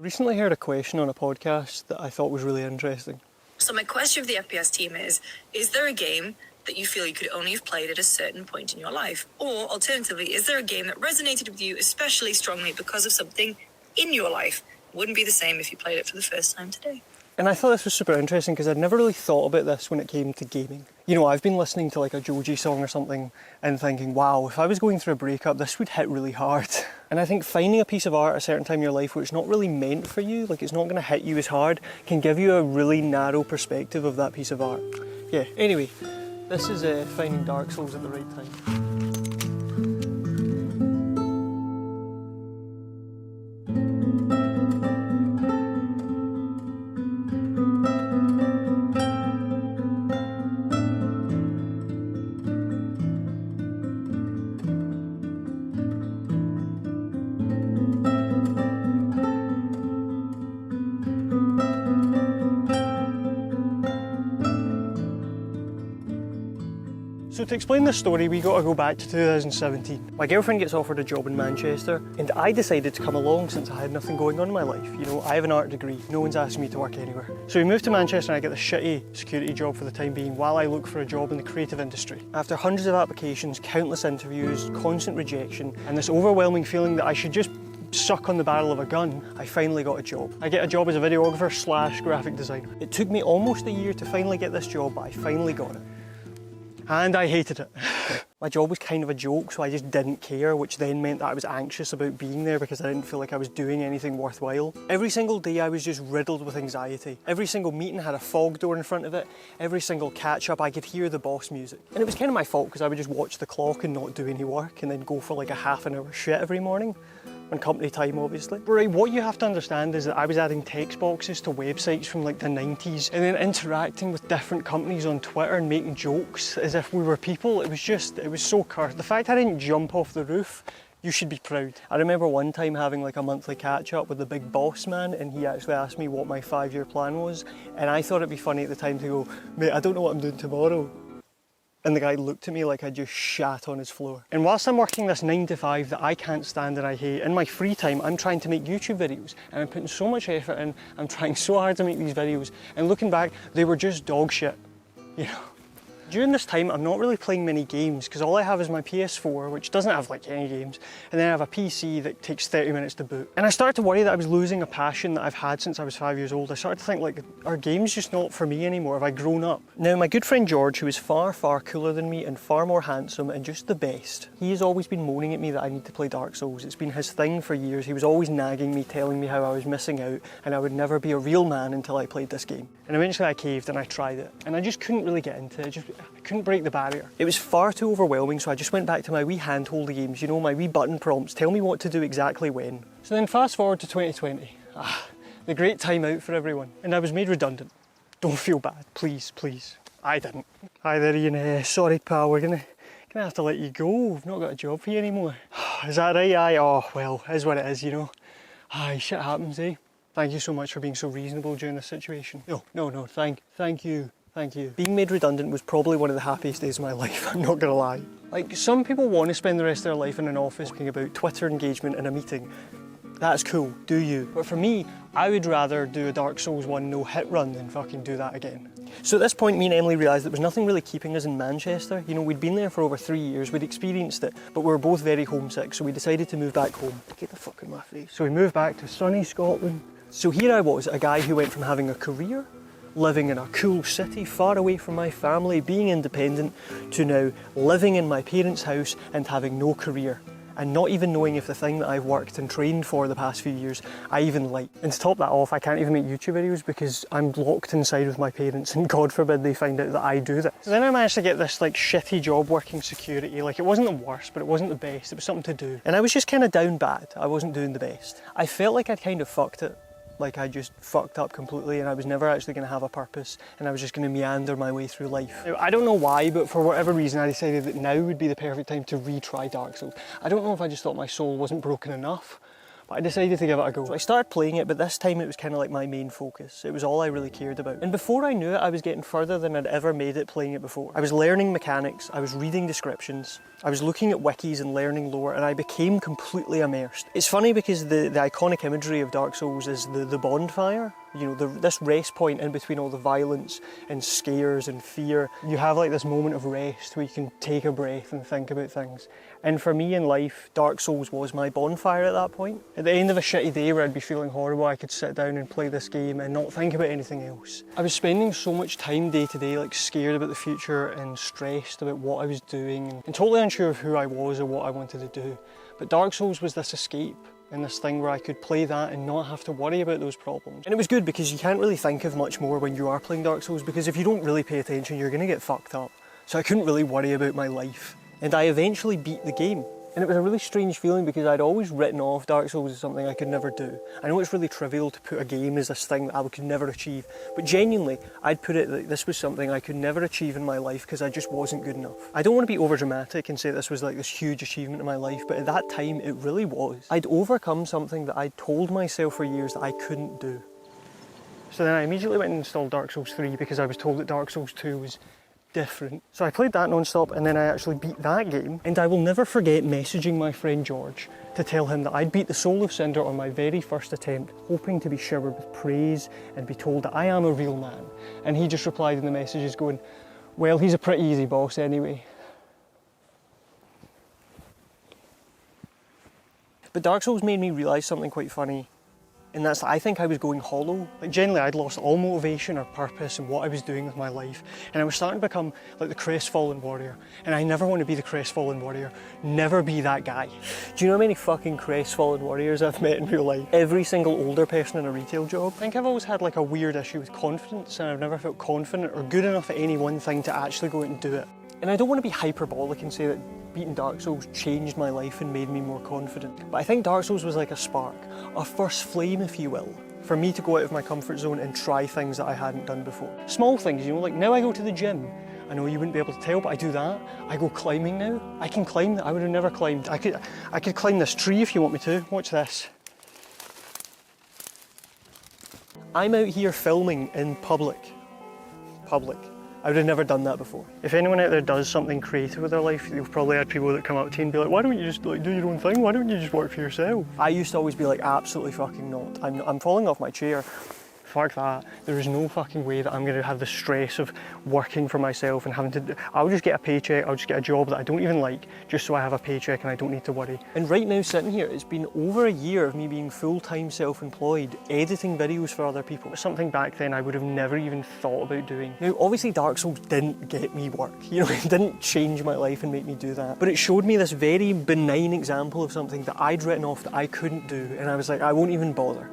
Recently heard a question on a podcast that I thought was really interesting. So my question for the FPS team is there a game that you feel you could only have played at a certain point in your life? Or alternatively, is there a game that resonated with you especially strongly because of something in your life? Wouldn't be the same if you played it for the first time today. And I thought this was super interesting because I'd never really thought about this when it came to gaming. You know, I've been listening to like a Joji song or something and thinking, wow, if I was going through a breakup, this would hit really hard. And I think finding a piece of art at a certain time in your life where it's not really meant for you, like it's not going to hit you as hard, can give you a really narrow perspective of that piece of art. Yeah, anyway, this is finding Dark Souls at the right time. So to explain this story, we got to go back to 2017. My girlfriend gets offered a job in Manchester, and I decided to come along since I had nothing going on in my life. You know, I have an art degree, no one's asking me to work anywhere. So we moved to Manchester and I get this shitty security job for the time being while I look for a job in the creative industry. After hundreds of applications, countless interviews, constant rejection, and this overwhelming feeling that I should just suck on the barrel of a gun, I finally got a job. I get a job as a videographer / graphic designer. It took me almost a year to finally get this job, but I finally got it. And I hated it. My job was kind of a joke, so I just didn't care, which then meant that I was anxious about being there because I didn't feel like I was doing anything worthwhile. Every single day I was just riddled with anxiety. Every single meeting had a fog door in front of it. Every single catch-up I could hear the boss music. And it was kind of my fault because I would just watch the clock and not do any work and then go for like a half an hour shit every morning. On company time, obviously. But right, what you have to understand is that I was adding text boxes to websites from like the 90s and then interacting with different companies on Twitter and making jokes as if we were people. It was so cursed. The fact I didn't jump off the roof, you should be proud. I remember one time having like a monthly catch up with the big boss man, and he actually asked me what my 5-year plan was, and I thought it'd be funny at the time to go, mate, I don't know what I'm doing tomorrow. And the guy looked at me like I just shat on his floor. And whilst I'm working this 9 to 5 that I can't stand and I hate, in my free time I'm trying to make YouTube videos and I'm putting so much effort in, I'm trying so hard to make these videos, and looking back, they were just dog shit, you know. During this time, I'm not really playing many games because all I have is my PS4, which doesn't have like any games, and then I have a PC that takes 30 minutes to boot. And I started to worry that I was losing a passion that I've had since I was 5 years old. I started to think, like, are games just not for me anymore? Have I grown up? Now, my good friend George, who is far, far cooler than me and far more handsome and just the best, he has always been moaning at me that I need to play Dark Souls. It's been his thing for years. He was always nagging me, telling me how I was missing out and I would never be a real man until I played this game. And eventually I caved and I tried it. And I just couldn't really get into it. I couldn't break the barrier. It was far too overwhelming, so I just went back to my wee handholdy games, you know, my wee button prompts, tell me what to do exactly when. So then fast forward to 2020. The great time out for everyone. And I was made redundant. Don't feel bad, please, please. I didn't. Hi there, Ian. Sorry pal, we're gonna have to let you go. We've not got a job for you anymore. Is that right? Aye, oh well, is what it is, you know. Aye, shit happens, eh? Thank you so much for being so reasonable during this situation. No, thank you. Thank you. Being made redundant was probably one of the happiest days of my life, I'm not gonna lie. Like, some people want to spend the rest of their life in an office talking about Twitter engagement in a meeting. That's cool, do you? But for me, I would rather do a Dark Souls 1 no-hit run than fucking do that again. So at this point, me and Emily realised there was nothing really keeping us in Manchester. You know, we'd been there for over 3 years, we'd experienced it, but we were both very homesick, so we decided to move back home. Get the fuck in my face. So we moved back to sunny Scotland. So here I was, a guy who went from having a career, living in a cool city, far away from my family, being independent, to now living in my parents' house and having no career. And not even knowing if the thing that I've worked and trained for the past few years, I even like. And to top that off, I can't even make YouTube videos because I'm locked inside with my parents and God forbid they find out that I do this. So then I managed to get this like shitty job working security. Like, it wasn't the worst, but it wasn't the best. It was something to do. And I was just kind of down bad. I wasn't doing the best. I felt like I'd kind of fucked it. Like I just fucked up completely and I was never actually going to have a purpose and I was just going to meander my way through life. Now, I don't know why, but for whatever reason I decided that now would be the perfect time to retry Dark Souls. I don't know if I just thought my soul wasn't broken enough, but I decided to give it a go. So I started playing it, but this time it was kind of like my main focus. It was all I really cared about. And before I knew it, I was getting further than I'd ever made it playing it before. I was learning mechanics, I was reading descriptions, I was looking at wikis and learning lore, and I became completely immersed. It's funny because the iconic imagery of Dark Souls is the bonfire. You know, this rest point in between all the violence and scares and fear. You have like this moment of rest where you can take a breath and think about things. And for me in life, Dark Souls was my bonfire at that point. At the end of a shitty day where I'd be feeling horrible, I could sit down and play this game and not think about anything else. I was spending so much time day to day like scared about the future and stressed about what I was doing and totally unsure of who I was or what I wanted to do. But Dark Souls was this escape and this thing where I could play that and not have to worry about those problems. And it was good because you can't really think of much more when you are playing Dark Souls, because if you don't really pay attention, you're going to get fucked up. So I couldn't really worry about my life. And I eventually beat the game. And it was a really strange feeling because I'd always written off Dark Souls as something I could never do. I know it's really trivial to put a game as this thing that I could never achieve, but genuinely, I'd put it that this was something I could never achieve in my life because I just wasn't good enough. I don't want to be overdramatic and say this was like this huge achievement in my life, but at that time, it really was. I'd overcome something that I'd told myself for years that I couldn't do. So then I immediately went and installed Dark Souls 3 because I was told that Dark Souls 2 was different. So I played that non-stop and then I actually beat that game, and I will never forget messaging my friend George to tell him that I'd beat the Soul of Cinder on my very first attempt, hoping to be showered with praise and be told that I am a real man. And he just replied in the messages going, well, he's a pretty easy boss anyway. But Dark Souls made me realise something quite funny. And that's that I think I was going hollow. Like generally I'd lost all motivation or purpose in what I was doing with my life. And I was starting to become like the crestfallen warrior. And I never want to be the crestfallen warrior. Never be that guy. Do you know how many fucking crestfallen warriors I've met in real life? Every single older person in a retail job. I think I've always had like a weird issue with confidence, and I've never felt confident or good enough at any one thing to actually go out and do it. And I don't want to be hyperbolic and say that beating Dark Souls changed my life and made me more confident. But I think Dark Souls was like a spark, a first flame if you will, for me to go out of my comfort zone and try things that I hadn't done before. Small things, you know, like now I go to the gym. I know you wouldn't be able to tell, but I do that. I go climbing now. I can climb that I would have never climbed. I could climb this tree if you want me to. Watch this. I'm out here filming in public. I would have never done that before. If anyone out there does something creative with their life, you've probably had people that come up to you and be like, why don't you just like do your own thing? Why don't you just work for yourself? I used to always be like, absolutely fucking not. I'm falling off my chair. Fuck that. There is no fucking way that I'm going to have the stress of working for myself and having to... I'll just get a paycheck, I'll just get a job that I don't even like, just so I have a paycheck and I don't need to worry. And right now, sitting here, it's been over a year of me being full-time self-employed, editing videos for other people. It's something back then I would have never even thought about doing. Now, obviously Dark Souls didn't get me work. You know, it didn't change my life and make me do that. But it showed me this very benign example of something that I'd written off that I couldn't do. And I was like, I won't even bother.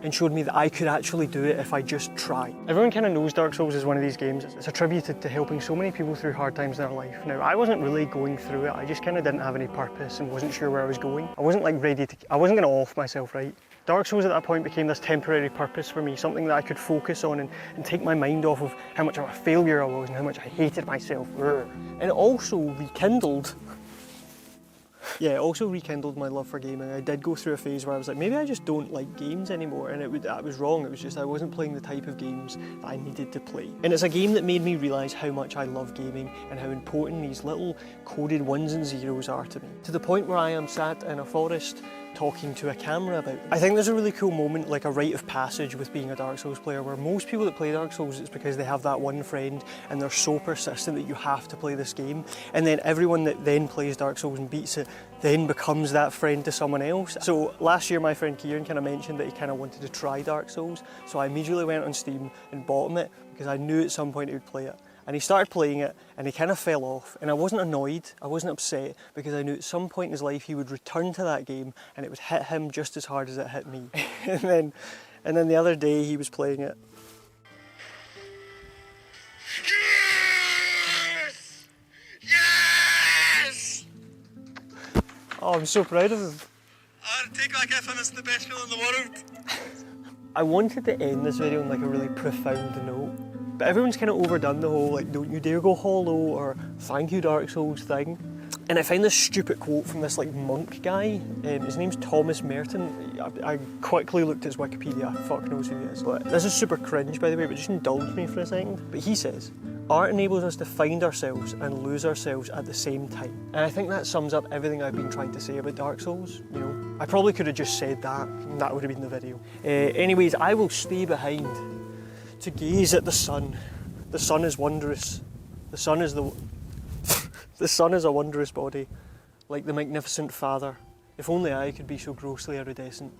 And showed me that I could actually do it if I just tried. Everyone kind of knows Dark Souls is one of these games. It's attributed to helping so many people through hard times in their life. Now, I wasn't really going through it. I just kind of didn't have any purpose and wasn't sure where I was going. I wasn't like I wasn't going to off myself, right? Dark Souls at that point became this temporary purpose for me, something that I could focus on and take my mind off of how much of a failure I was and how much I hated myself. And it also rekindled Yeah, it also rekindled my love for gaming. I did go through a phase where I was like, maybe I just don't like games anymore, and I was wrong. It was just I wasn't playing the type of games that I needed to play. And it's a game that made me realise how much I love gaming and how important these little coded ones and zeros are to me. To the point where I am sat in a forest talking to a camera about them. I think there's a really cool moment, like a rite of passage with being a Dark Souls player, where most people that play Dark Souls, it's because they have that one friend and they're so persistent that you have to play this game, and then everyone that then plays Dark Souls and beats it then becomes that friend to someone else. So last year my friend Kieran kind of mentioned that he kind of wanted to try Dark Souls, so I immediately went on Steam and bought him it because I knew at some point he would play it. And he started playing it and he kind of fell off, and I wasn't annoyed, I wasn't upset, because I knew at some point in his life he would return to that game and it would hit him just as hard as it hit me. and then the other day he was playing it. Yes! Yes! Oh, I'm so proud of him. Take that gift, and it's the best feeling in the world. I wanted to end this video on like a really profound note, but everyone's kind of overdone the whole like don't you dare go hollow or thank you Dark Souls thing. And I find this stupid quote from this like monk guy. His name's Thomas Merton. I quickly looked at his Wikipedia. Fuck knows who he is. But this is super cringe, by the way, but just indulge me for a second. But he says, art enables us to find ourselves and lose ourselves at the same time. And I think that sums up everything I've been trying to say about Dark Souls. You know, I probably could have just said that, and that would have been the video. Anyways, I will stay behind to gaze at the sun. The sun is wondrous. The sun is the sun is a wondrous body, like the magnificent father. If only I could be so grossly iridescent.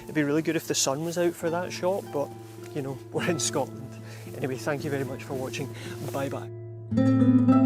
It'd be really good if the sun was out for that shot, but, you know, we're in Scotland. Anyway, thank you very much for watching. Bye bye.